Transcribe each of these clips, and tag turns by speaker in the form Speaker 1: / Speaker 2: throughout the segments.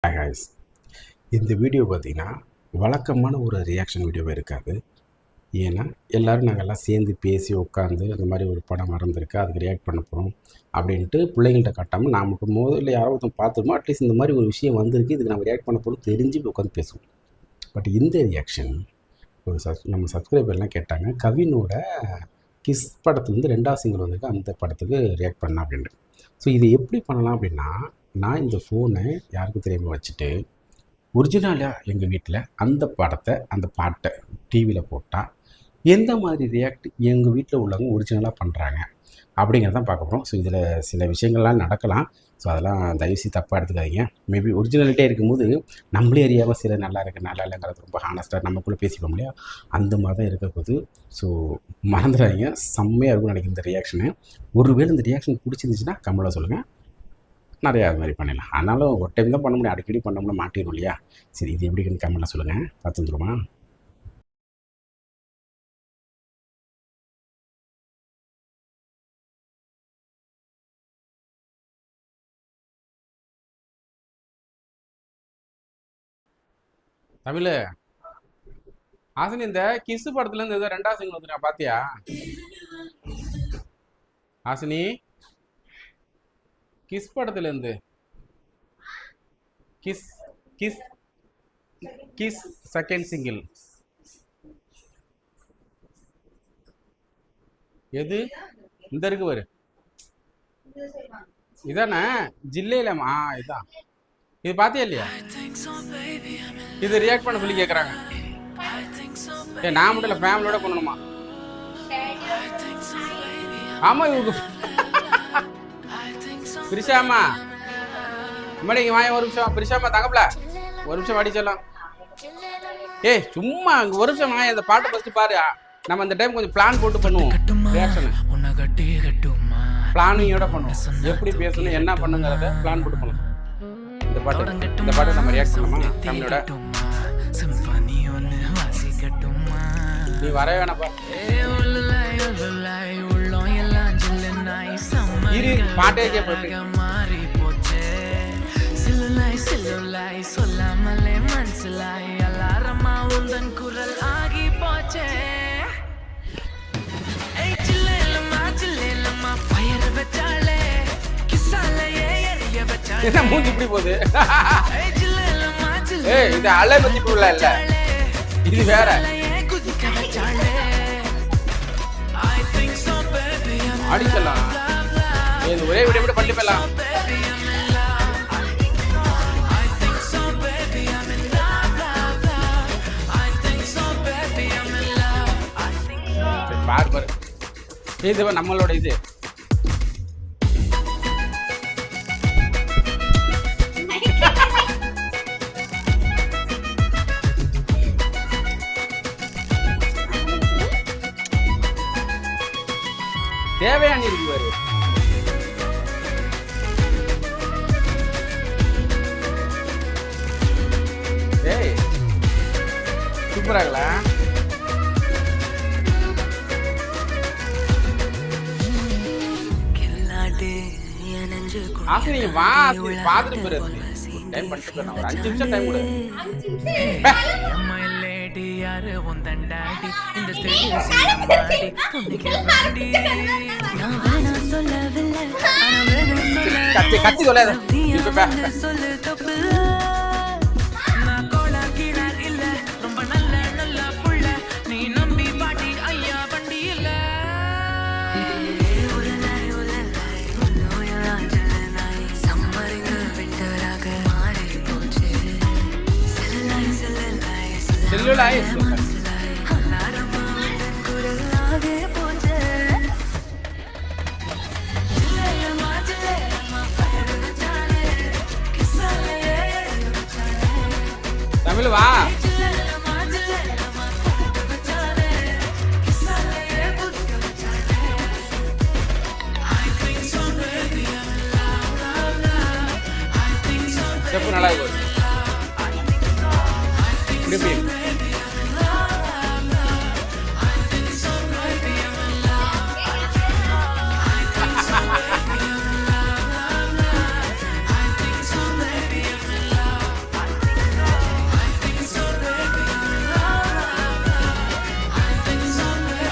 Speaker 1: Hi guys. இந்த video பார்த்தீங்கன்னா வழக்கமான ஒரு ரியாக்ஷன் வீடியோவே இருக்காது. ஏன்னா எல்லோரும் நாங்கள்லாம் சேர்ந்து பேசி உட்காந்து இந்த மாதிரி ஒரு படம் மறந்துருக்கு அதுக்கு ரியாக்ட் பண்ண போகிறோம் அப்படின்ட்டு பிள்ளைங்கள்ட்ட காட்டாமல் நான் மட்டும் இல்லை யாரோ ஒருத்தன் பார்த்துருமோ அட்லீஸ்ட் இந்த மாதிரி ஒரு விஷயம் வந்திருக்கு இதுக்கு நம்ம ரியாக்ட் பண்ண போகிறோம் தெரிஞ்சு உட்காந்து பேசுவோம். பட் இந்த ரியாக்ஷன் ஒரு நம்ம சப்ஸ்கிரைபர்லாம் கேட்டாங்க கவினோட கிஸ் படத்துலேருந்து 2வது சிங்கிள் வந்திருக்கு அந்த படத்துக்கு ரியாக்ட் பண்ணலாம் அப்படின்ட்டு. ஸோ இதை எப்படி பண்ணலாம் அப்படின்னா நான் இந்த ஃபோனை யாருக்கும் தெரியாமல் வச்சுட்டு ஒரிஜினலாக எங்கள் வீட்டில் அந்த பாட்டை டிவியில் போட்டால் எந்த மாதிரி ரியாக்ட் எங்கள் வீட்டில் உள்ளவங்க ஒரிஜினலாக பண்ணுறாங்க அப்படிங்கிறதான் பார்க்க போகிறோம். ஸோ இதில் சில விஷயங்கள்லாம் நடக்கலாம். ஸோ அதெல்லாம் தயவுசெய்து தப்பாக எடுத்துக்காதீங்க. மேபி ஒரிஜினாலிட்டியாக இருக்கும்போது நம்மளே அறியாமல் சில நல்லா இருக்குது நல்லா இல்லைங்கிறது ரொம்ப ஹானஸ்ட்டாக நமக்குள்ளே பேசிப்போம் இல்லையா, அந்த மாதிரி தான் இருக்க போகுது. ஸோ மறந்துடாதீங்க, செம்மையாக இருக்கும்னு நினைக்கிறேன் இந்த ரியாக்ஷனு. ஒருவேளை இந்த ரியாக்ஷன் பிடிச்சிருந்துச்சுன்னா கமெண்ட்டில் சொல்லுங்கள், நிறையா அது மாதிரி பண்ணிடலாம். ஆனாலும் ஒரு டைம் தான் பண்ண முடியும், அடிக்கடி பண்ணோம்னா மாட்டிடும் இல்லையா. சரி இது எப்படி இருக்குன்னு கமெண்ட்டில் சொல்லுங்கள், பார்த்து வந்துருமா. தமிழ் ஹாசினி இந்த கிஸ் படத்துலேருந்து ஏதோ 2வது சிங்கிள் வந்துருக்கா பார்த்தியா ஹாசினி? கிஸ் படத்துலேருந்து kiss kiss kiss second single எது இந்த இருக்கு பாரு, இதானே ஜில்லையிலமா? இதான் இது பார்த்தியா இல்லையா? இது ரியாக்ட் பண்ண சொல்லி கேட்குறாங்க. நான் மட்டும் இல்லை ஃபேமிலியோட பண்ணணுமா? ஆமாம் இவங்க பிரிஷாமா இம்மாடி இங்கே வாங்க ஒரு நிமிஷம். பிரிஷாமா தங்கப்பில ஒரு நிமிஷம் வாடி சொல்லலாம். ஏய் சும்மா அங்கே ஒரு நிமிஷம் வாங்க, இந்த பாட்டை ஃபஸ்ட்டு பாரு. நம்ம இந்த டைம் கொஞ்சம் பிளான் போட்டு பண்ணுவோம். ரியாக்ஷனு பிளானிங்கோட பண்ணுவோம், எப்படி பேசணும் என்ன பண்ணுங்கிறத பிளான் போட்டு பண்ணுவோம். இந்த பாட்டு நம்ம ரியாக்ட் பண்ணலாமா ஃபேமிலியோட? நீ வரவே வேணாப்பா, இரு பாட்டே கேட்பது. சொல்லாமலே மனசிலாய் அலாரமா உந்தன் குரல் ஆகி போச்சே. என்ன மூஞ்சி இப்படி போகுது? ஏய் இது அலை பத்தி போல இல்ல, இது வேற. அடிக்கலாம் ஒரே விட விட பண்ணி போயலாம். பாரு பாரு, இது நம்மளோட இது தேவையான இருக்கு பாரு. ஏய் சூப்பராகல. ஆசை நீங்க வா பாத்துட்டு போயிரு, டைம் பண்ணிட்டு போயிடலாம். ஒரு 5 நிமிஷம் டைம் கொடு. கத்தி சொல்லாத செல்லுலாய் தமிழ் வா. ஸ்டெப் நல்லா இருக்கு.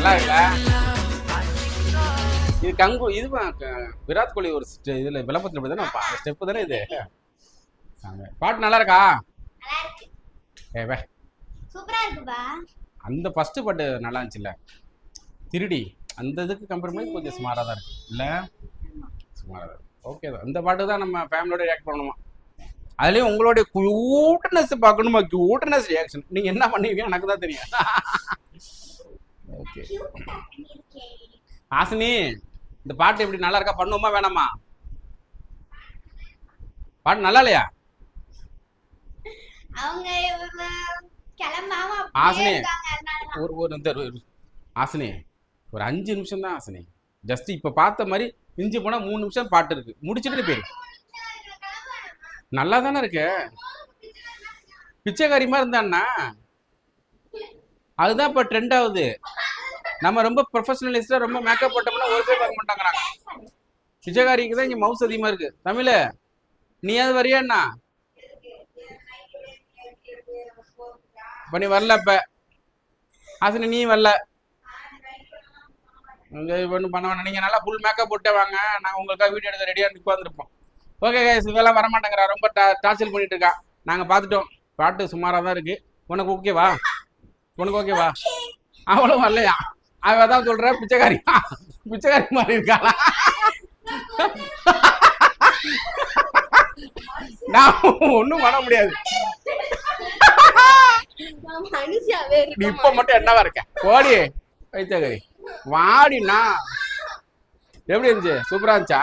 Speaker 1: நல்லா இருக்குல்ல? இது கங்கு இது விராட் கோலி ஒரு இதுல விளம்பரத்துல இப்படி தானே ஸ்டெப்பு தானே இது. பாட்டு நல்லா இருக்கா?
Speaker 2: சூப்பரா இருக்குப்பா.
Speaker 1: அந்த ஃபர்ஸ்ட் பாட்டு நல்லா இருந்துச்சுல்ல, திருடி, அந்த இதுக்கு கம்பேர் பண்ணி கொஞ்சம் சுமாராக தான் இருக்கு இல்ல? சுமாராக தான். ஓகே தான், இந்த பாட்டு தான் நம்ம ஃபேமிலியோட ரியாக்ட் பண்ணணுமா? அதுலேயும் உங்களுடைய கியூட்னஸ் பார்க்கணுமா? கியூட்னஸ் ரியாக்ஷன் நீங்கள் என்ன பண்ணுவீங்க எனக்கு தான் தெரியும். ஓகே ஹாசினி, இந்த பாட்டு எப்படி நல்லா இருக்கா? பண்ணுவோமா வேணாமா? பாட்டு நல்லா இல்லையா?
Speaker 2: அவங்க கிளம்பாம
Speaker 1: ஹாசினி ஹாசினி ஒரு 5 நிமிஷம் தான் ஹாசினி. ஜஸ்ட் இப்போ பார்த்த மாதிரி மிஞ்சி போனால் 3 நிமிஷம் பாட்டு இருக்கு, முடிச்சுட்டு போயிரு. நல்லா தானே இருக்கு, பிச்சைக்காரி மாதிரி இருந்தான்னா அதுதான் இப்போ ட்ரெண்ட் ஆகுது. நம்ம ரொம்ப ப்ரொஃபஷனலிஸ்டாக ரொம்ப மேக்கப் போட்டோம்னா ஒரு பேர் பார்க்க மாட்டாங்கிறாங்க. பிச்சைக்காரிக்கு தான் இங்கே மவுஸ் அதிகமாக இருக்கு. தமிழ் நீயாவது வரியாண்ணா? இப்போ நீ வரல, இப்போ ஹாசினி நீ வரல, ஒன்றும் பண்ண வேணாம். நீங்கள் நல்லா ஃபுல் மேக்கப் போட்டே வாங்க, நாங்கள் உங்களுக்காக வீடியோ எடுக்க ரெடியாக உட்காந்துருப்போம். ஓகே கைஸ், இதெல்லாம் வரமாட்டேங்கிறா, ரொம்ப டார்ச்சர் பண்ணிட்டு இருக்கா. நாங்கள் பார்த்துட்டோம், பாட்டு சுமாராக தான் இருக்கு. உனக்கு ஓகேவா? உனக்கு ஓகேவா? அவளும் வரலையா? அவ தான் சொல்ற பிச்சைக்காரி பிச்சைக்காரி மாதிரி இருக்காளா? நான் ஒன்றும் பண்ண முடியாது. நீ இப்ப மட்டும் என்னவா இருக்க? ஓடி வைத்தகரி வாடினா எப்படி இருந்துச்சு? சூப்பரா இருந்துச்சா?